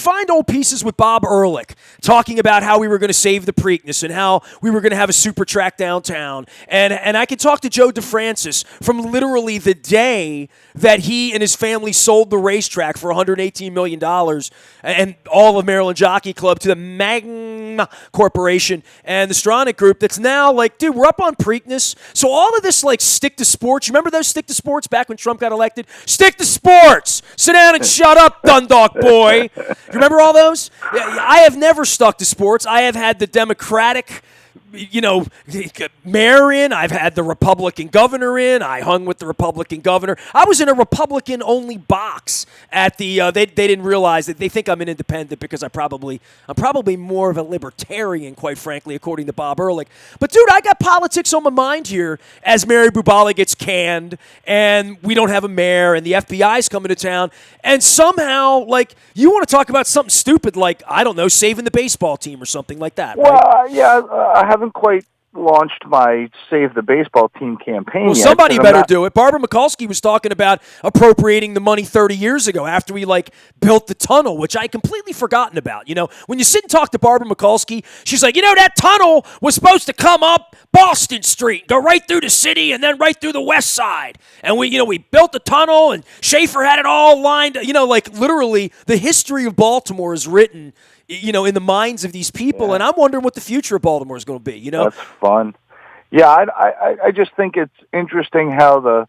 find old pieces with Bob Ehrlich talking about how we were going to save the Preakness and how we were going to have a super track downtown. And I can talk to Joe DeFrancis from literally the day that he and his family sold the racetrack for $118 million and all of Maryland Jockey Club to the Magna Corporation and the Stronach Group that's now like, dude, we're up on Preakness. So all of this like stick to sports. You remember those stick to sports back when Trump got elected? Stick to sports. Sit down and shut up, Dundalk boy. You remember all those? I have never stuck to sports. I have had the Democratic mayor in. I've had the Republican governor in. I hung with the Republican governor. I was in a Republican-only box at the. They didn't realize that they think I'm an independent because I'm probably more of a libertarian, quite frankly, according to Bob Ehrlich. But dude, I got politics on my mind here as Mary Bubala gets canned, and we don't have a mayor, and the FBI's coming to town, and somehow like you want to talk about something stupid like I don't know, saving the baseball team or something like that. Well, right? yeah, I haven't quite launched my Save the Baseball Team campaign well, yet. Somebody better do it. Barbara Mikulski was talking about appropriating the money 30 years ago after we built the tunnel, which I had completely forgotten about. When you sit and talk to Barbara Mikulski, she's like, that tunnel was supposed to come up Boston Street, go right through the city, and then right through the west side. And we built the tunnel, and Schaefer had it all lined. Literally, the history of Baltimore is written in the minds of these people, and I'm wondering what the future of Baltimore is going to be, That's fun. Yeah, I just think it's interesting how the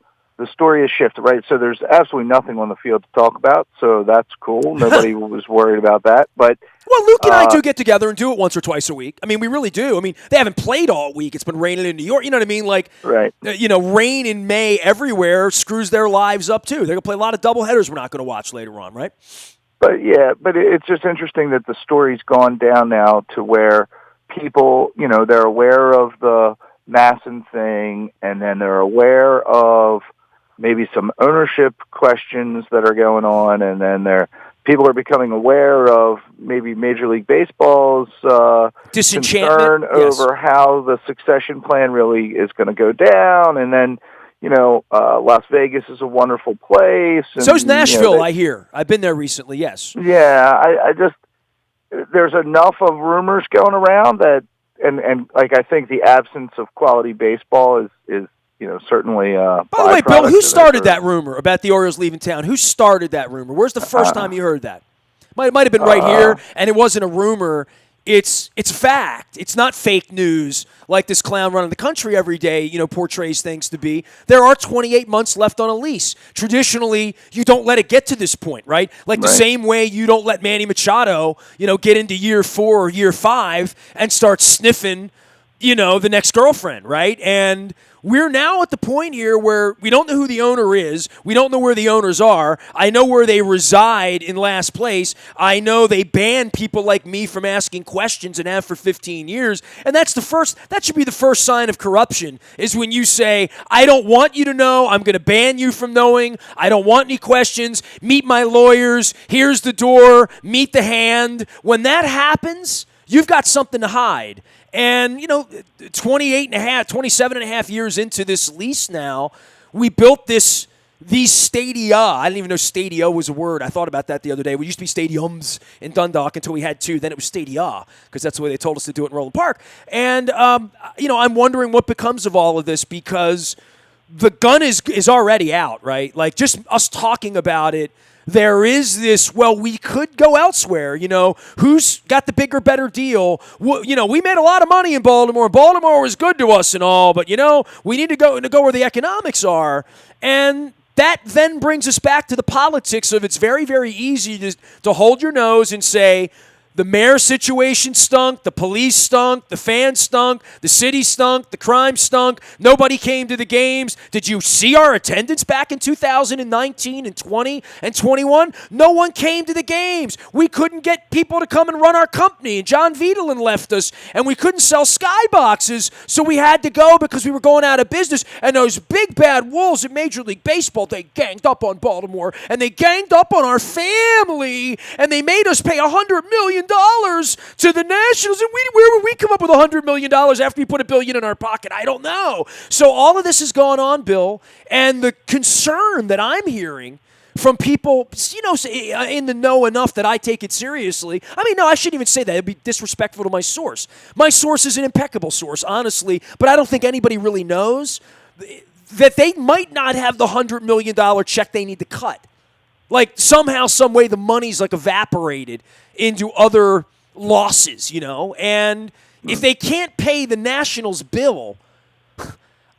story has shifted, right? So there's absolutely nothing on the field to talk about, so that's cool. Nobody was worried about that. But well, Luke and I do get together and do it once or twice a week. I mean, we really do. I mean, they haven't played all week. It's been raining in New York. You know what I mean? Right. Rain in May everywhere screws their lives up, too. They're going to play a lot of doubleheaders we're not going to watch later on, right? But it's just interesting that the story's gone down now to where people, they're aware of the Masson thing, and then they're aware of maybe some ownership questions that are going on, and then people are becoming aware of maybe Major League Baseball's concern over how the succession plan really is going to go down, and then Las Vegas is a wonderful place. And, so's Nashville, I hear. I've been there recently, yes. Yeah, I just, there's enough of rumors going around that, and I think the absence of quality baseball is certainly By the way, Bill, who started that rumor about the Orioles leaving town? Who started that rumor? Where's the first time you heard that? Might have been right here, and it wasn't a rumor. It's fact. It's not fake news like this clown running the country every day, portrays things to be. There are 28 months left on a lease. Traditionally, you don't let it get to this point, right? The same way you don't let Manny Machado, get into year 4 or year 5 and start sniffing, the next girlfriend, right? And we're now at the point here where we don't know who the owner is. We don't know where the owners are. I know where they reside in last place. I know they ban people like me from asking questions and have for 15 years. And that should be the first sign of corruption, is when you say, I don't want you to know. I'm going to ban you from knowing. I don't want any questions. Meet my lawyers. Here's the door. Meet the hand. When that happens, you've got something to hide. And, 27 and a half years into this lease now, we built these stadia. I didn't even know stadia was a word. I thought about that the other day. We used to be stadiums in Dundalk until we had 2. Then it was stadia because that's the way they told us to do it in Roland Park. And, I'm wondering what becomes of all of this because the gun is already out, right? Just us talking about it. There is this, we could go elsewhere. Who's got the bigger, better deal? We made a lot of money in Baltimore. Baltimore was good to us and all, but, we need to go where the economics are. And that then brings us back to the politics of it's very, very easy to hold your nose and say, the mayor situation stunk, the police stunk, the fans stunk, the city stunk, the crime stunk, nobody came to the games. Did you see our attendance back in 2019 and 20 and 21? No one came to the games. We couldn't get people to come and run our company, and John Vitelin left us, and we couldn't sell skyboxes, so we had to go because we were going out of business, and those big bad wolves at Major League Baseball, they ganged up on Baltimore, and they ganged up on our family, and they made us pay $100 million to the Nationals, and where would we come up with $100 million after we put $1 billion in our pocket? I don't know. So all of this is going on, Bill, and the concern that I'm hearing from people, in the know enough that I take it seriously. I mean, no, I shouldn't even say that. It'd be disrespectful to my source. My source is an impeccable source, honestly, but I don't think anybody really knows that they might not have the $100 million check they need to cut. Like, somehow, some way, the money's like evaporated into other losses, and if they can't pay the Nationals' bill,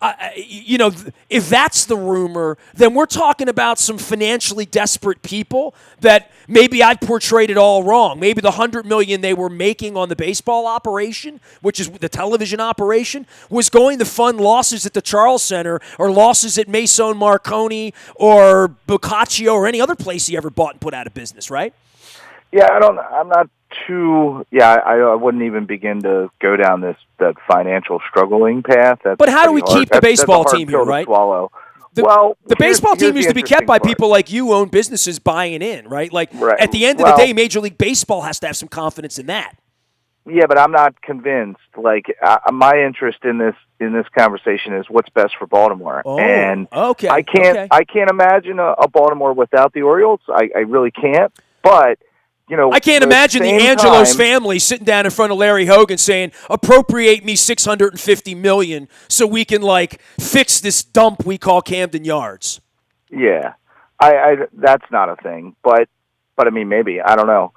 if that's the rumor, then we're talking about some financially desperate people that maybe I portrayed it all wrong. Maybe the $100 million they were making on the baseball operation, which is the television operation, was going to fund losses at the Charles Center or losses at Mason Marconi or Boccaccio or any other place he ever bought and put out of business, right? Yeah, I'm not too. Yeah, I wouldn't even begin to go down that financial struggling path. But how do we keep the baseball team here, right? Swallow. The baseball team used to be kept by people like you, own businesses buying in, right? Like, at the end of the day, Major League Baseball has to have some confidence in that. Yeah, but I'm not convinced. Like, my interest in this conversation is what's best for Baltimore. Oh, and okay. I can't imagine a Baltimore without the Orioles. I really can't. But I can't imagine the Angelos family sitting down in front of Larry Hogan saying, "Appropriate me $650 million so we can fix this dump we call Camden Yards." Yeah, I that's not a thing, but I mean, maybe, I don't know.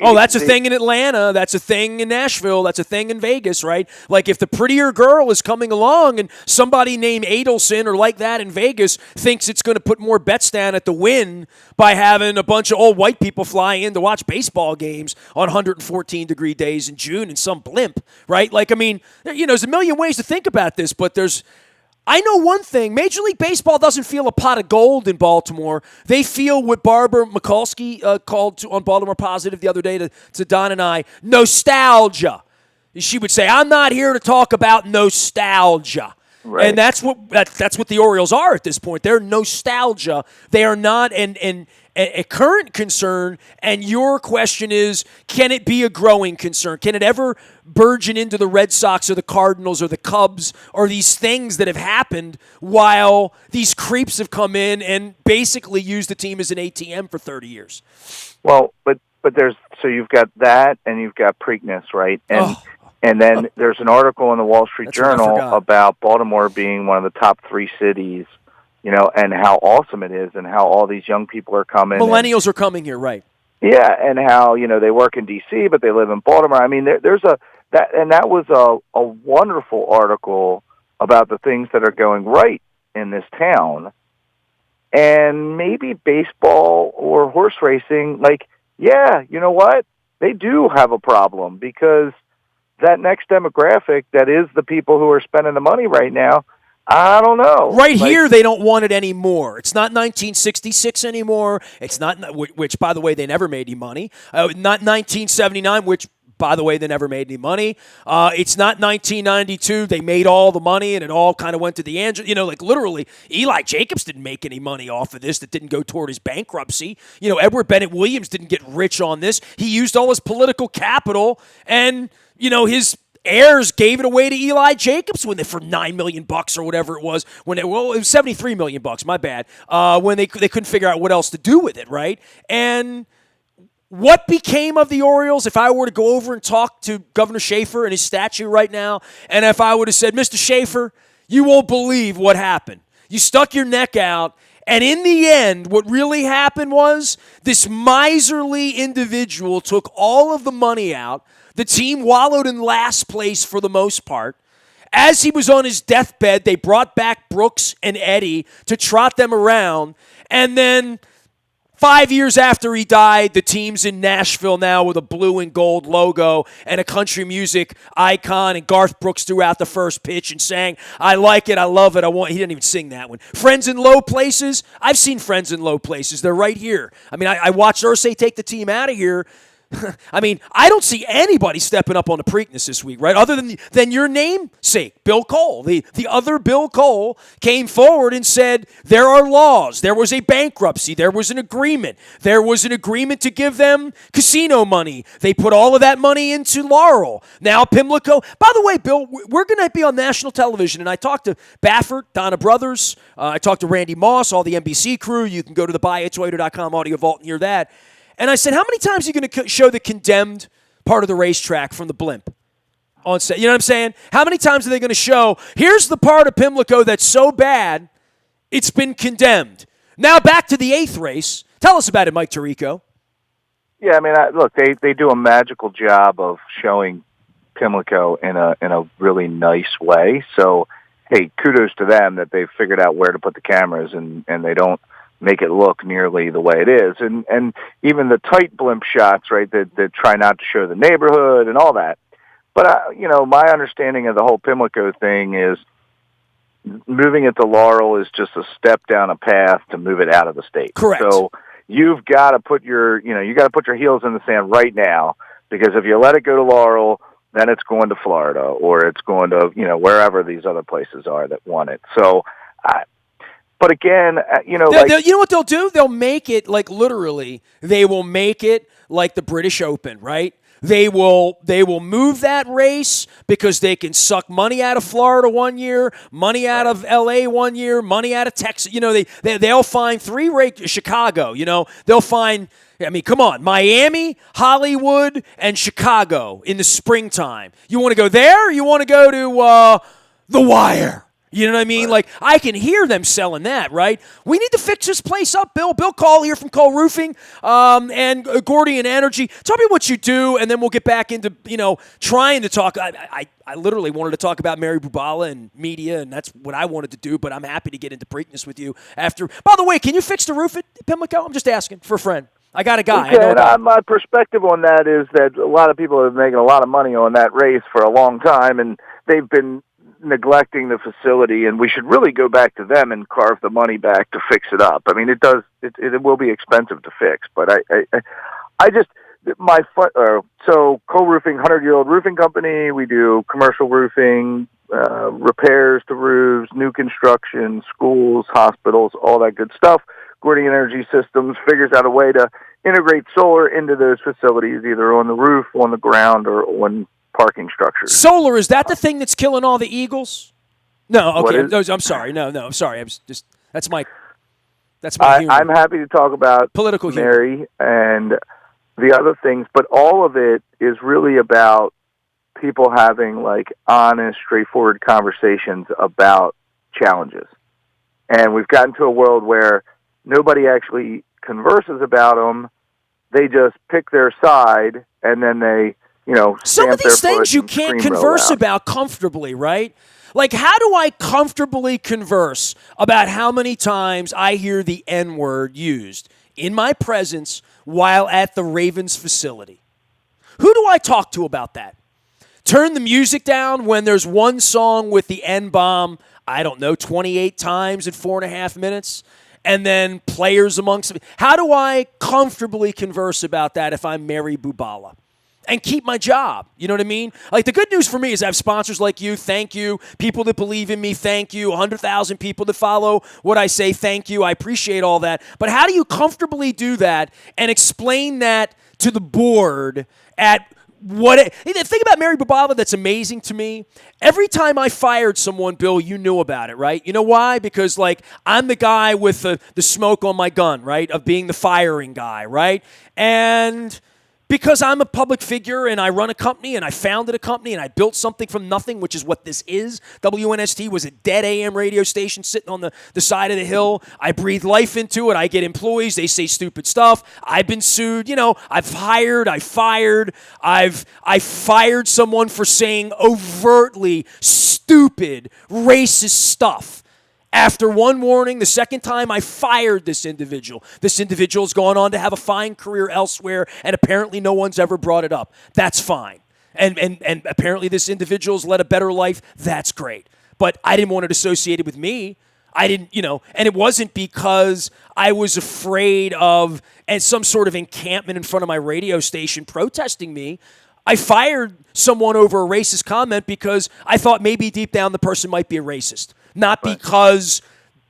That's a thing in Atlanta. That's a thing in Nashville. That's a thing in Vegas, right? Like, if the prettier girl is coming along and somebody named Adelson or like that in Vegas thinks it's going to put more bets down at the Wynn by having a bunch of old white people fly in to watch baseball games on 114-degree days in June in some blimp, right? Like, I mean, there's a million ways to think about this, but I know one thing. Major League Baseball doesn't feel a pot of gold in Baltimore. They feel what Barbara Mikulski called on Baltimore Positive the other day to Don and I, nostalgia. She would say, "I'm not here to talk about nostalgia." Right. And that's what the Orioles are at this point. They're nostalgia. They are not a current concern, and your question is, can it be a growing concern? Can it ever burgeon into the Red Sox or the Cardinals or the Cubs or these things that have happened while these creeps have come in and basically used the team as an ATM for 30 years? Well, but you've got that and you've got Preakness, right? And then there's an article in the Wall Street Journal about Baltimore being one of the top 3 cities, and how awesome it is and how all these young people are coming. Millennials are coming here, right? Yeah, and how, they work in D.C., but they live in Baltimore. I mean, that was a wonderful article about the things that are going right in this town. And maybe baseball or horse racing, you know what? They do have a problem, because that next demographic that is the people who are spending the money right now, I don't know. Right here, they don't want it anymore. It's not 1966 anymore. It's not, which, by the way, they never made any money. Not 1979, which, by the way, they never made any money. It's not 1992. They made all the money, and it all kind of went to the Angels. Literally, Eli Jacobs didn't make any money off of this that didn't go toward his bankruptcy. Edward Bennett Williams didn't get rich on this. He used all his political capital, and, his heirs gave it away to Eli Jacobs for $9 million or whatever it was. It was $73 million. My bad. When they couldn't figure out what else to do with it, right? And what became of the Orioles? If I were to go over and talk to Governor Schaefer and his statue right now, and if I would have said, "Mr. Schaefer, you won't believe what happened. You stuck your neck out, and in the end, what really happened was this miserly individual took all of the money out. The team wallowed in last place for the most part. As he was on his deathbed, they brought back Brooks and Eddie to trot them around. And then 5 years after he died, the team's in Nashville now with a blue and gold logo and a country music icon. And Garth Brooks threw out the first pitch and sang, 'I like it, I love it, I want.'" He didn't even sing that one. "Friends in Low Places." I've seen Friends in Low Places. They're right here. I mean, I watched Irsay take the team out of here. I mean, I don't see anybody stepping up on the Preakness this week, right? Other than your namesake, Bill Cole. The other Bill Cole came forward and said there are laws. There was a bankruptcy. There was an agreement. There was an agreement to give them casino money. They put all of that money into Laurel. Now Pimlico. By the way, Bill, we're going to be on national television, and I talked to Baffert, Donna Brothers. I talked to Randy Moss, all the NBC crew. You can go to the buyatoyota.com audio vault and hear that. And I said, how many times are you going to show the condemned part of the racetrack from the blimp on set? You know what I'm saying? How many times are they going to show, here's the part of Pimlico that's so bad, it's been condemned. Now back to the 8th race. Tell us about it, Mike Tirico. Yeah, I mean, look, they do a magical job of showing Pimlico in a really nice way. So, hey, kudos to them that they've figured out where to put the cameras and they don't make it look nearly the way it is. And even the tight blimp shots, right, that try not to show the neighborhood and all that. But, my understanding of the whole Pimlico thing is moving it to Laurel is just a step down a path to move it out of the state. Correct. So you've got to put your heels in the sand right now, because if you let it go to Laurel, then it's going to Florida or it's going to, wherever these other places are that want it. So, but again, you know what they'll do? They'll make it like literally. They will make it like the British Open, right? They will move that race because they can suck money out of Florida one year, money out of L.A. one year, money out of Texas. They'll find Chicago. They'll find. I mean, come on, Miami, Hollywood, and Chicago in the springtime. You want to go there? Or you want to go to The Wire? You know what I mean? Like, I can hear them selling that, right? We need to fix this place up, Bill. Bill Call here from Cole Roofing and Gordian Energy. Tell me what you do, and then we'll get back into, trying to talk. I literally wanted to talk about Mary Bubala and media, and that's what I wanted to do, but I'm happy to get into Preakness with you after. By the way, can you fix the roof at Pimlico? I'm just asking for a friend. I got a guy. Okay, I know my perspective on that is that a lot of people are making a lot of money on that race for a long time, and they've been neglecting the facility, and we should really go back to them and carve the money back to fix it up. I mean, it will be expensive to fix, but so Cole Roofing, 100-year-old roofing company. We do commercial roofing, repairs to roofs, new construction, schools, hospitals, all that good stuff. Gordian Energy Systems figures out a way to integrate solar into those facilities, either on the roof, on the ground, or on parking structures. Solar, is that the thing that's killing all the Eagles? No, okay. I'm sorry. No, I'm sorry. I'm just that's my humor. I'm happy to talk about political Mary humor and the other things, but all of it is really about people having like honest, straightforward conversations about challenges. And we've gotten to a world where nobody actually converses about them. They just pick their side, and then they some of these things you can't converse about comfortably, right? Like, how do I comfortably converse about how many times I hear the N-word used in my presence while at the Ravens facility? Who do I talk to about that? Turn the music down when there's one song with the N-bomb, 28 times in 4.5 minutes? And then players amongst them. How do I comfortably converse about that if I'm Mary Bubala? And keep my job. You know what I mean? Like, the good news for me is I have sponsors like you. Thank you. People that believe in me. Thank you. 100,000 people that follow what I say. Thank you. I appreciate all that. But how do you comfortably do that and explain that to the board at the thing about Mary Bubala that's amazing to me, every time I fired someone, Bill, you knew about it, right? You know why? Because, I'm the guy with the smoke on my gun, right, of being the firing guy, right? And because I'm a public figure and I run a company and I founded a company and I built something from nothing, which is what this is. WNST was a dead AM radio station sitting on the side of the hill. I breathe life into it. I get employees. They say stupid stuff. I've been sued. I've fired someone for saying overtly stupid, racist stuff. After one warning, the second time I fired this individual. This individual's gone on to have a fine career elsewhere, and apparently no one's ever brought it up. That's fine. And apparently this individual's led a better life. That's great. But I didn't want it associated with me. I didn't, and it wasn't because I was afraid of and some sort of encampment in front of my radio station protesting me. I fired someone over a racist comment because I thought maybe deep down the person might be a racist, not because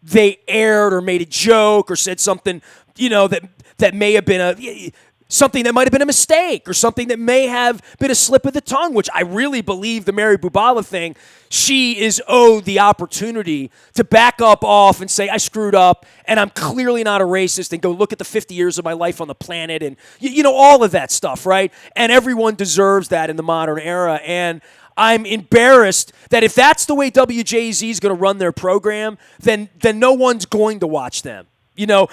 they aired or made a joke or said something, that may have been something that might have been a mistake or something that may have been a slip of the tongue, which I really believe the Mary Bubala thing, she is owed the opportunity to back up off and say, I screwed up and I'm clearly not a racist, and go look at the 50 years of my life on the planet and, all of that stuff, right? And everyone deserves that in the modern era. And I'm embarrassed that if that's the way WJZ is going to run their program, then no one's going to watch them.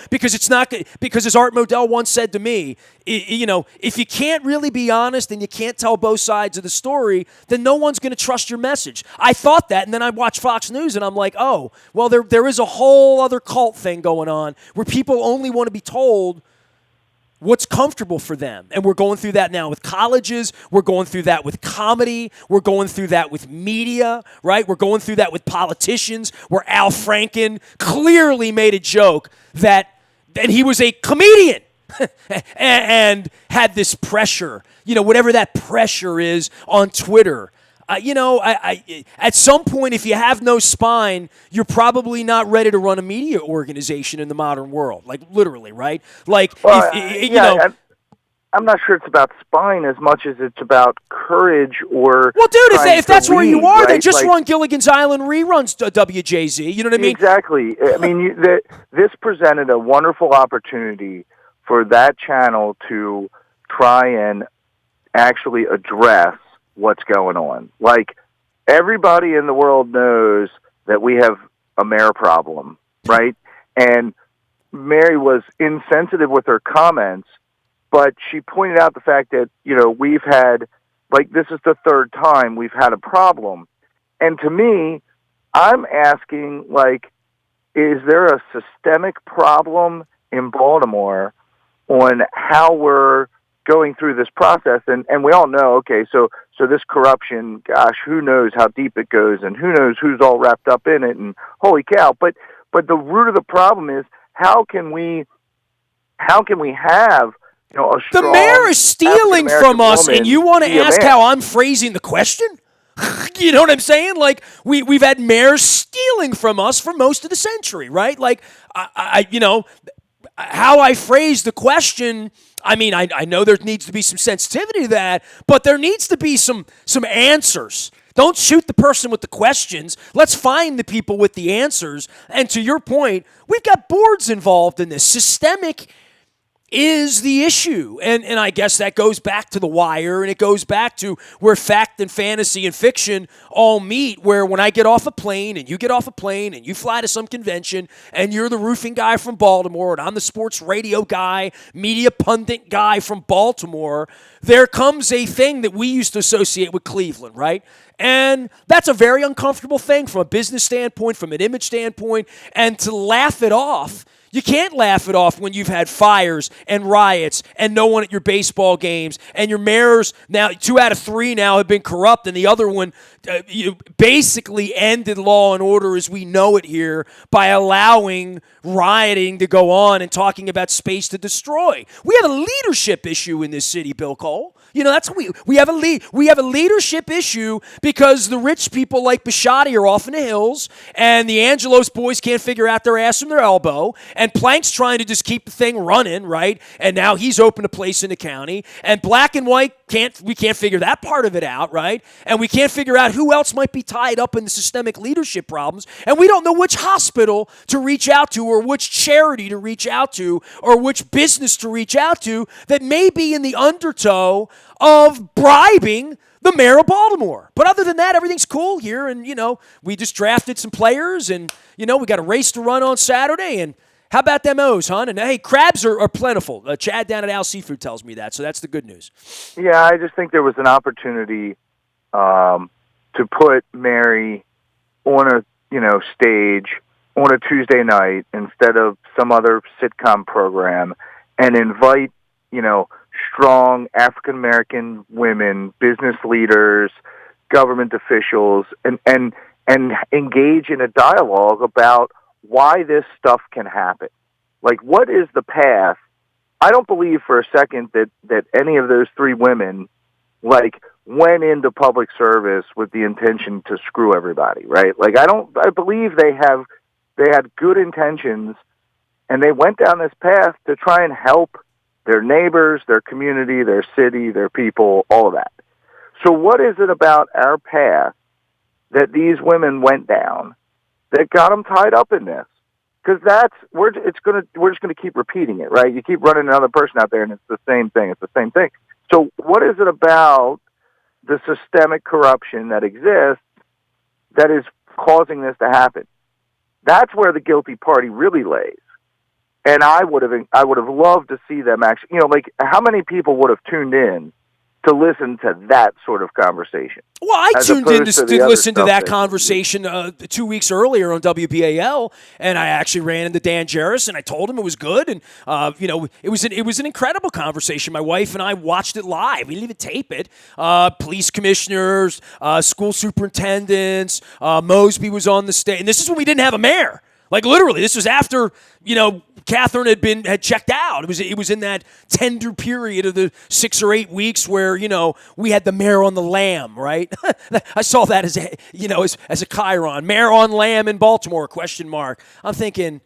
Because it's not, because as Art Modell once said to me, if you can't really be honest and you can't tell both sides of the story, then no one's going to trust your message. I thought that, and then I watched Fox News and I'm like, oh, well, there is a whole other cult thing going on where people only want to be told what's comfortable for them. And we're going through that now with colleges. We're going through that with comedy. We're going through that with media, right? We're going through that with politicians, where Al Franken clearly made a joke that he was a comedian and had this pressure, whatever that pressure is on Twitter. At some point, if you have no spine, you're probably not ready to run a media organization in the modern world. Like, literally, right? Like, I'm not sure it's about spine as much as it's about courage or. Well, dude, if that's where you are, right? then just run Gilligan's Island reruns to WJZ. You know what I mean? Exactly. I mean, this presented a wonderful opportunity for that channel to try and actually address what's going on. Like, everybody in the world knows that we have a mayor problem, right? And Mary was insensitive with her comments, but she pointed out the fact that, we've had, this is the third time we've had a problem. And to me, I'm asking, is there a systemic problem in Baltimore on how we're going through this process? And we all know, okay, so this corruption, gosh, who knows how deep it goes, and who knows who's all wrapped up in it, and holy cow. But the root of the problem is, how can we have, a strong, the mayor is stealing from us, and you want to ask how I'm phrasing the question? You know what I'm saying? Like, we've had mayors stealing from us for most of the century, right? Like, how I phrase the question, I mean, I know there needs to be some sensitivity to that, but there needs to be some answers. Don't shoot the person with the questions. Let's find the people with the answers. And to your point, we've got boards involved in this. Systemic is the issue. And I guess that goes back to The Wire, and it goes back to where fact and fantasy and fiction all meet, where when I get off a plane and you get off a plane and you fly to some convention and you're the roofing guy from Baltimore and I'm the sports radio guy, media pundit guy from Baltimore, there comes a thing that we used to associate with Cleveland, right? And that's a very uncomfortable thing from a business standpoint, from an image standpoint, and to laugh it off. You can't laugh it off when you've had fires and riots and no one at your baseball games, and your mayors now, 2 out of 3 now have been corrupt, and the other one basically ended law and order as we know it here by allowing rioting to go on and talking about space to destroy. We have a leadership issue in this city, Bill Cole. That's what we have a leadership issue because the rich people like Bisciotti are off in the hills, and the Angelos boys can't figure out their ass from their elbow, and Plank's trying to just keep the thing running, right? And now he's opened a place in the county, and Black and White we can't figure that part of it out, right? And we can't figure out who else might be tied up in the systemic leadership problems, and we don't know which hospital to reach out to, or which charity to reach out to, or which business to reach out to that may be in the undertow of bribing the mayor of Baltimore. But other than that, everything's cool here, and, we just drafted some players, and, we got a race to run on Saturday, and how about them O's, hon? And, hey, crabs are plentiful. Chad down at Al Seafood tells me that, so that's the good news. Yeah, I just think there was an opportunity to put Mary on a, stage on a Tuesday night instead of some other sitcom program, and invite, strong African-American women, business leaders, government officials, and engage in a dialogue about why this stuff can happen. Like, what is the path? I don't believe for a second that any of those three women, like, went into public service with the intention to screw everybody, right? Like, I believe they had good intentions, and they went down this path to try and help their neighbors, their community, their city, their people, all of that. So what is it about our path that these women went down that got them tied up in this? Because we're just gonna keep repeating it, right? You keep running another person out there, and it's the same thing. It's the same thing. So what is it about the systemic corruption that exists that is causing this to happen? That's where the guilty party really lays. And I would have loved to see them actually. Like, how many people would have tuned in to listen to that sort of conversation? Well, I tuned in to listen to that conversation 2 weeks earlier on WBAL, and I actually ran into Dan Jarrus, and I told him it was good, and it was an incredible conversation. My wife and I watched it live. We didn't even tape it. Police commissioners, school superintendents, Mosby was on the stage, and this is when we didn't have a mayor. Like, literally, this was after, Catherine had checked out. It was in that tender period of the 6 or 8 weeks where, we had the mayor on the lam, right? I saw that as a chyron. Mayor on lam in Baltimore, ? I'm thinking,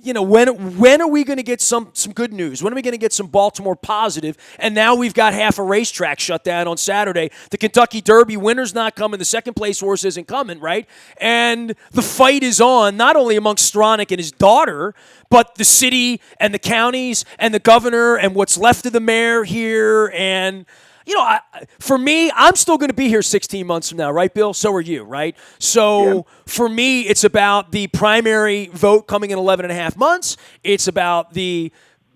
when are we going to get some good news? When are we going to get some Baltimore positive? And now we've got half a racetrack shut down on Saturday. The Kentucky Derby winner's not coming. The second place horse isn't coming, right? And the fight is on, not only amongst Stronach and his daughter, but the city and the counties and the governor and what's left of the mayor here. And for me, I'm still going to be here 16 months from now, right, Bill? So are you, right? So for me, it's about the primary vote coming in 11 and a half months. It's about the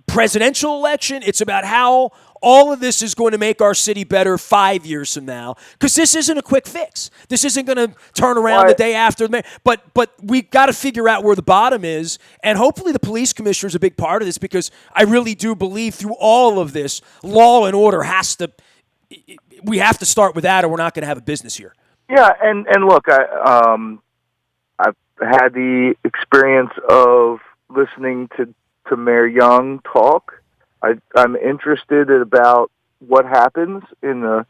presidential election. It's about how all of this is going to make our city better 5 years from now, because this isn't a quick fix. This isn't going to turn around the day after. But we've got to figure out where the bottom is, and hopefully the police commissioner is a big part of this, because I really do believe through all of this, law and order we have to start with that, or we're not going to have a business here. Yeah, and look, I've had the experience of listening to Mayor Young talk. I'm interested about what happens in the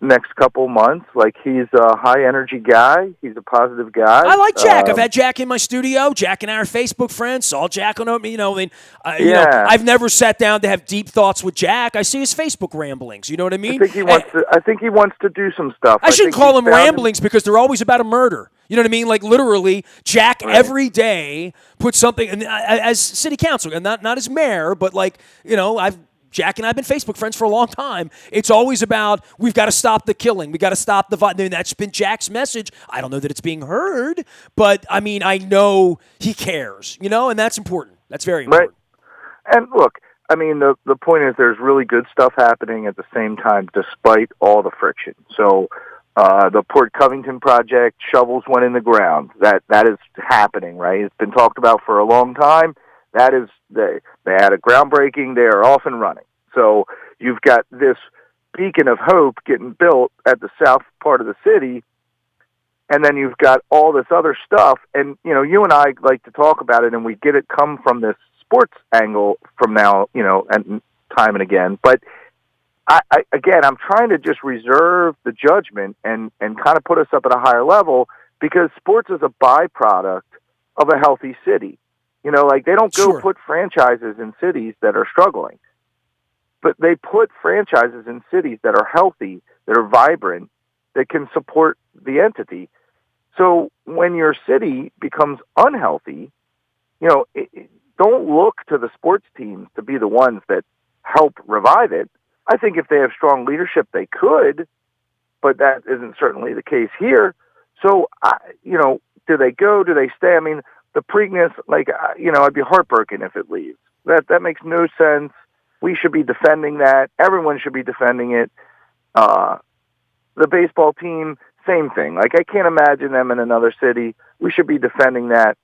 next couple months. Like, he's a high-energy guy. He's a positive guy. I like Jack. I've had Jack in my studio. Jack and I are Facebook friends. Saw Jack on, I've never sat down to have deep thoughts with Jack. I see his Facebook ramblings. You know what I mean? I think he wants to do some stuff. I shouldn't call them ramblings because they're always about a murder. You know what I mean? Like, literally, Jack every day puts something, and as city council, and not as mayor, but Jack and I have been Facebook friends for a long time. It's always about, we've got to stop the killing. We've got to stop the violence. I mean, that's been Jack's message. I don't know that it's being heard, but, I know he cares, and that's important. That's very important. Right. And look, the point is there's really good stuff happening at the same time, despite all the friction. So the Port Covington project, shovels went in the ground. That is happening, right? It's been talked about for a long time. That is, they had a groundbreaking. They are off and running. So you've got this beacon of hope getting built at the south part of the city, and then you've got all this other stuff. And, you and I like to talk about it, and we get it come from this sports angle from now, and time and again. But I'm trying to just reserve the judgment and kind of put us up at a higher level, because sports is a byproduct of a healthy city. They don't go put franchises in cities that are struggling, but they put franchises in cities that are healthy, that are vibrant, that can support the entity. So when your city becomes unhealthy, don't look to the sports teams to be the ones that help revive it. I think if they have strong leadership, they could, but that isn't certainly the case here. So, do they go? Do they stay? The Preakness, I'd be heartbroken if it leaves. That makes no sense. We should be defending that. Everyone should be defending it. The baseball team, same thing. I can't imagine them in another city. We should be defending that.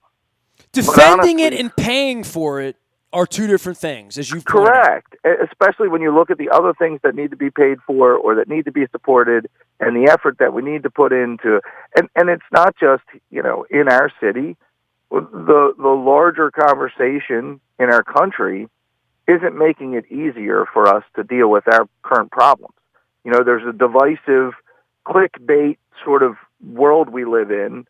Defending it and paying for it are two different things, as you've pointed out. Correct, especially when you look at the other things that need to be paid for or that need to be supported, and the effort that we need to put into, and it's not just, in our city. the larger conversation in our country isn't making it easier for us to deal with our current problems. There's a divisive clickbait sort of world we live in,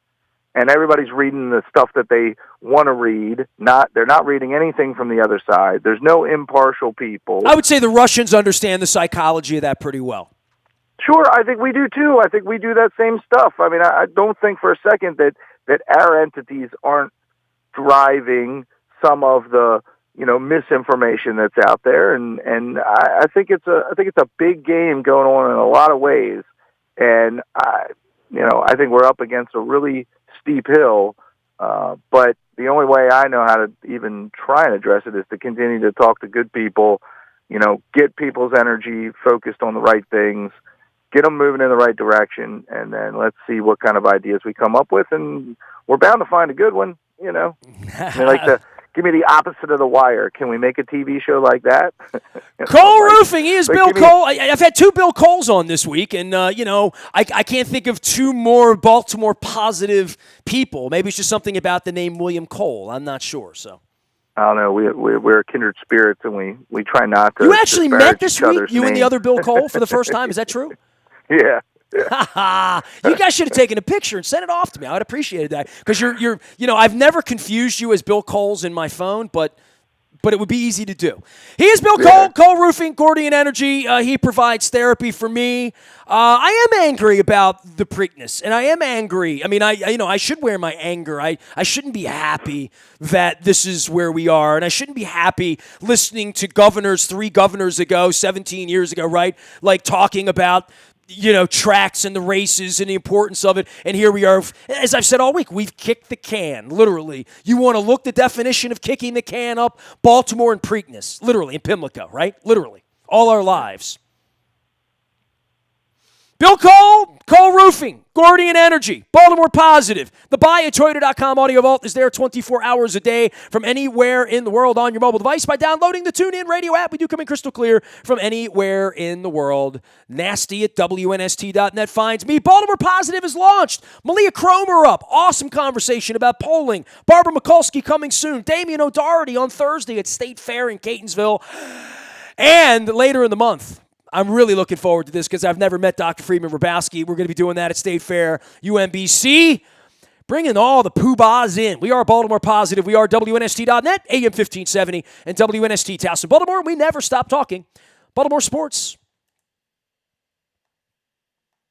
and everybody's reading the stuff that they want to read. They're not reading anything from the other side. There's no impartial people. I would say the Russians understand the psychology of that pretty well. Sure, I think we do too. I think we do that same stuff. I mean, I don't think for a second that our entities aren't driving some of the misinformation that's out there, and I think it's a big game going on in a lot of ways, and I think we're up against a really steep hill. But the only way I know how to even try and address it is to continue to talk to good people, get people's energy focused on the right things, get them moving in the right direction, and then let's see what kind of ideas we come up with, and we're bound to find a good one. I mean, give me the opposite of The Wire. Can we make a TV show like that? Cole Roofing. He is Bill Cole. I've had two Bill Coles on this week, and, I can't think of two more Baltimore positive people. Maybe it's just something about the name William Cole. I'm not sure, so. I don't know. We're kindred spirits, and we try not to. You actually met this week, you names. and the other Bill Cole, for the first time. Is that true? Yeah. You guys should have taken a picture and sent it off to me. I would have appreciated that, because you're I've never confused you as Bill Coles in my phone, but it would be easy to do. He is Bill Cole, Cole Roofing, Gordian Energy. He provides therapy for me. I am angry about the Preakness, and I am angry. I mean, I should wear my anger. I shouldn't be happy that this is where we are, and I shouldn't be happy listening to three governors ago, 17 years ago, right, like talking about tracks and the races and the importance of it. And here we are. As I've said all week, we've kicked the can, literally. You want to look the definition of kicking the can up? Baltimore and Preakness, literally, in Pimlico, right? Literally. All our lives. Bill Cole, Cole Roofing, Gordian Energy, Baltimore Positive. The BuyAToyota.com audio vault is there 24 hours a day from anywhere in the world on your mobile device by downloading the TuneIn Radio app. We do come in crystal clear from anywhere in the world. Nasty at WNST.net finds me. Baltimore Positive is launched. Malia Cromer up. Awesome conversation about polling. Barbara Mikulski coming soon. Damian O'Doherty on Thursday at State Fair in Catonsville. And later in the month, I'm really looking forward to this because I've never met Dr. Friedman Rabowski. We're going to be doing that at State Fair, UMBC. Bringing all the poobahs in. We are Baltimore Positive. We are WNST.net, AM 1570, and WNST Towson. Baltimore, we never stop talking Baltimore sports.